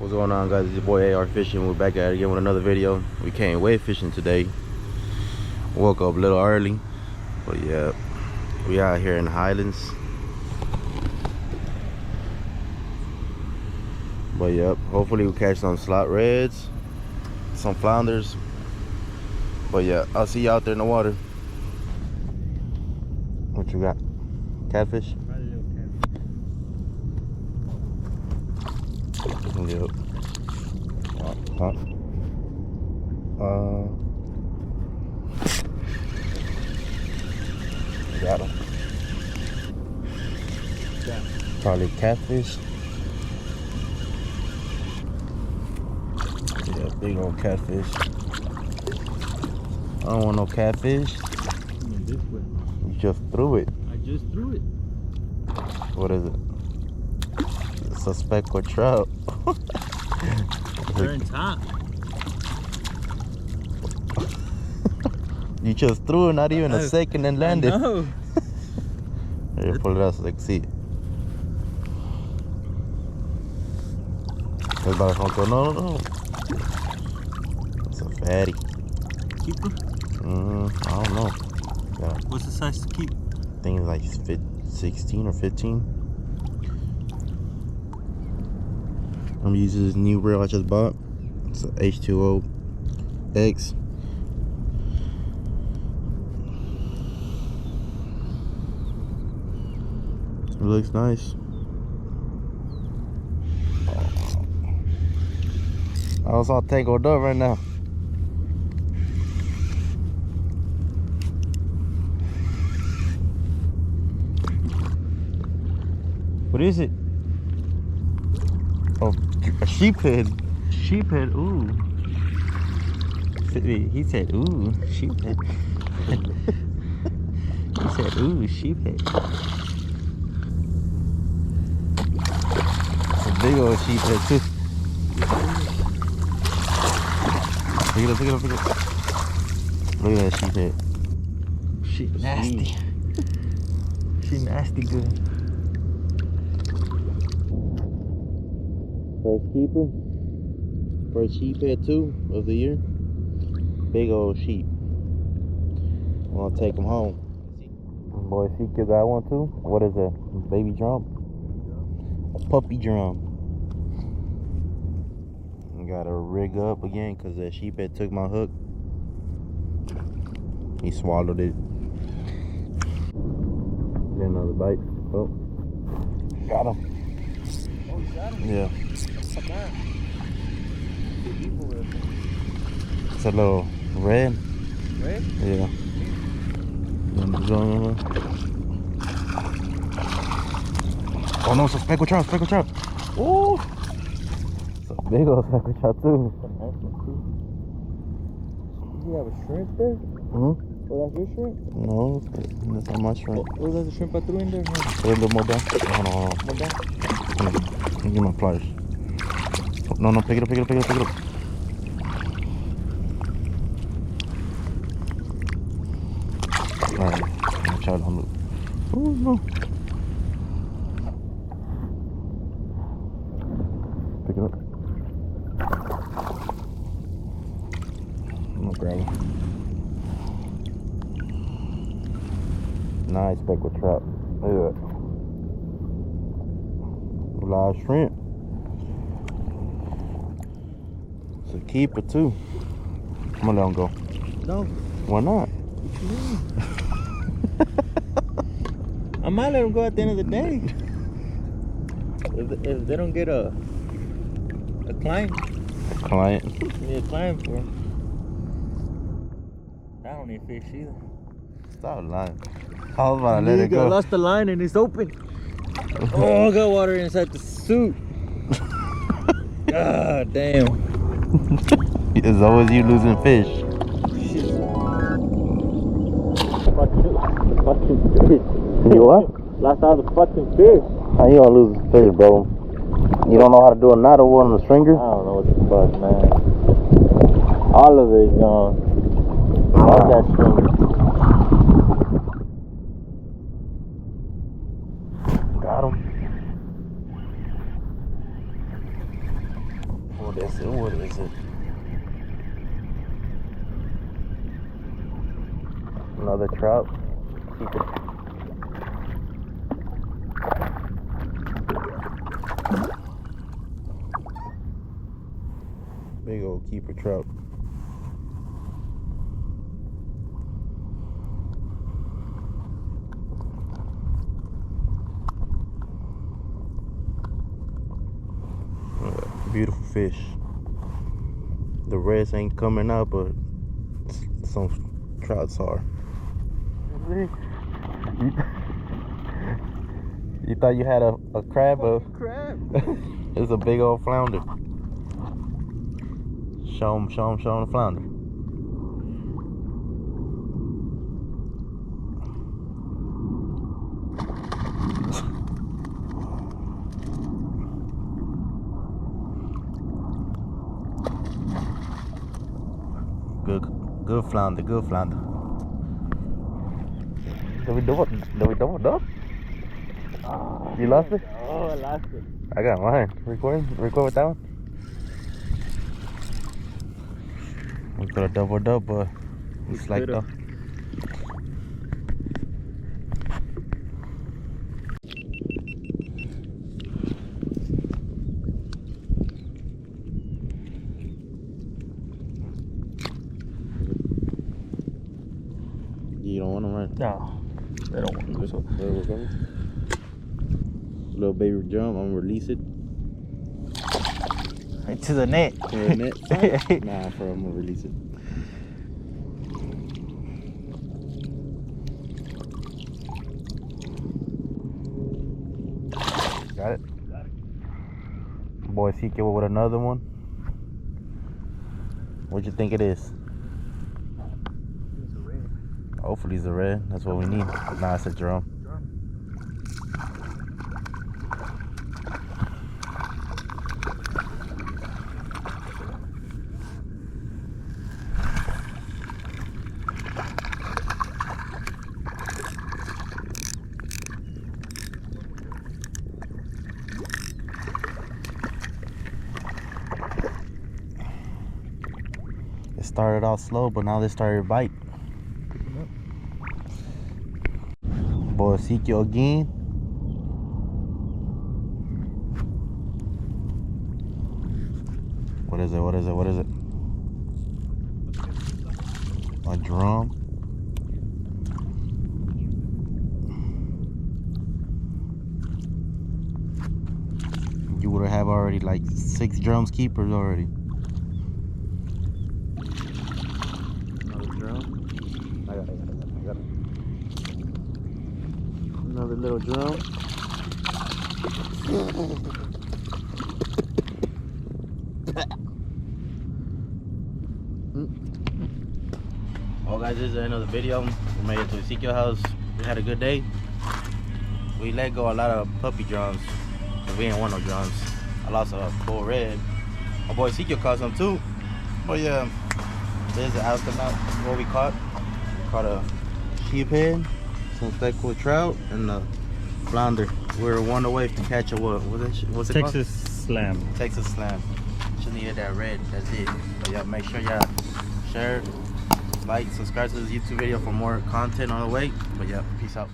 What's going on, guys? It's your boy AR Fishing. We're back at it again with another video. We came wave fishing today. Woke up a little early, but yeah, we out here in the Highlands. But yep, hopefully we catch some slot reds, some flounders. But yeah, I'll see you out there in the water. What you got? Catfish? Yep. Got him. Yeah. Probably catfish. Yeah, big old catfish. I don't want no catfish. This way. You just threw it. I just threw it. What is it? Suspect or trout. Turn top. You just threw it, not even a second, and landed. No. Here, pull it out so they can see it. Everybody's gonna go, no. It's a fatty. Keeper? I don't know. Yeah. What's the size to keep? I think it's like 16 or 15. I'm using this new reel I just bought. It's a H2O X. It looks nice. I was all tangled up right now. What is it? Oh, a sheephead. Sheephead, ooh. He said, ooh, sheephead. He said, ooh, sheephead. It's a big old sheephead, too. Pick it up. Look at that sheephead. She nasty. She nasty good. First keeper, first sheephead too of the year. Big old sheep. I'm gonna take him home. Boy, Ezekiel got one too. What is that? Baby drum? A puppy drum. I gotta rig up again because that sheephead took my hook. He swallowed it. Get another bite. Oh, got him. Oh, you got him? Yeah. What's that? It's a little red. Red? Yeah. Oh no, it's a speckled trout. Ooh! It's a big old speckled trout too. You have a shrimp there? Hmm? Oh, that's your shrimp? No, that's not my shrimp. Oh, there's a shrimp I threw in there? Put a little more down. Hold on. More down? Let me get my pliers. No, pick it up. Alright, I'm trying to look. Oh no. Pick it up. I'm gonna grab it. Nice speckled trout. Look at that. Live shrimp. It's a keeper too. I'm gonna let him go. No. Why not? What you mean? I might let them go at the end of the day. If they don't get a client. Client. You need a client for them. I don't need fish either. Stop lying. I was about to let it I go. lost the line and it's open. Oh, I got water inside the suit. God damn. It's always you losing fish. Shit. Fucking fish. You what? Lost all the fucking fish. How you gonna lose fish, bro? You don't know how to do a knot or one on the stringer? I don't know what the fuck, man. All of it is gone. Fuck that stringer. Got him. What is it? What is it? Another trout. Keep it. Big old keeper trout. Beautiful fish. The reds ain't coming out, but some trouts are. You thought you had a crab? It's a big old flounder. Show him the flounder. Good flounder, good flounder. Did we do it? You lost it? Oh, I lost it. I got mine. Record with that one. We could have doubled up, but it's like that. You don't want them, right? No, they don't want them. So. Where we're going? Little baby drum, I'm gonna release it. Right to the net. To the net? Nah, I'm gonna release it. Got it? Boy Ezekiel with another one. What'd you think it is? Hopefully it's a red. That's what we need. Nah, it's a drum. It started off slow, but now they started to bite. Boy Ezekiel again. What is it? What is it? What is it? A drum. You would have already like 6 drums keepers already. Another drum. I got it. Another little drum. Well guys, this is the end of the video. We made it to Ezekiel house. We had a good day. We let go a lot of puppy drums. We didn't want no drums. I lost a full red. My boy Ezekiel caught some too. But yeah, there's the aftermath. What we caught. We caught a sheephead, some speckled trout, and a flounder. We're one away from catch a what? What's it called? Texas Slam. Texas Slam. Just needed that red. That's it. But yeah, make sure y'all share, like, subscribe to this YouTube video for more content on the way. But yeah, peace out.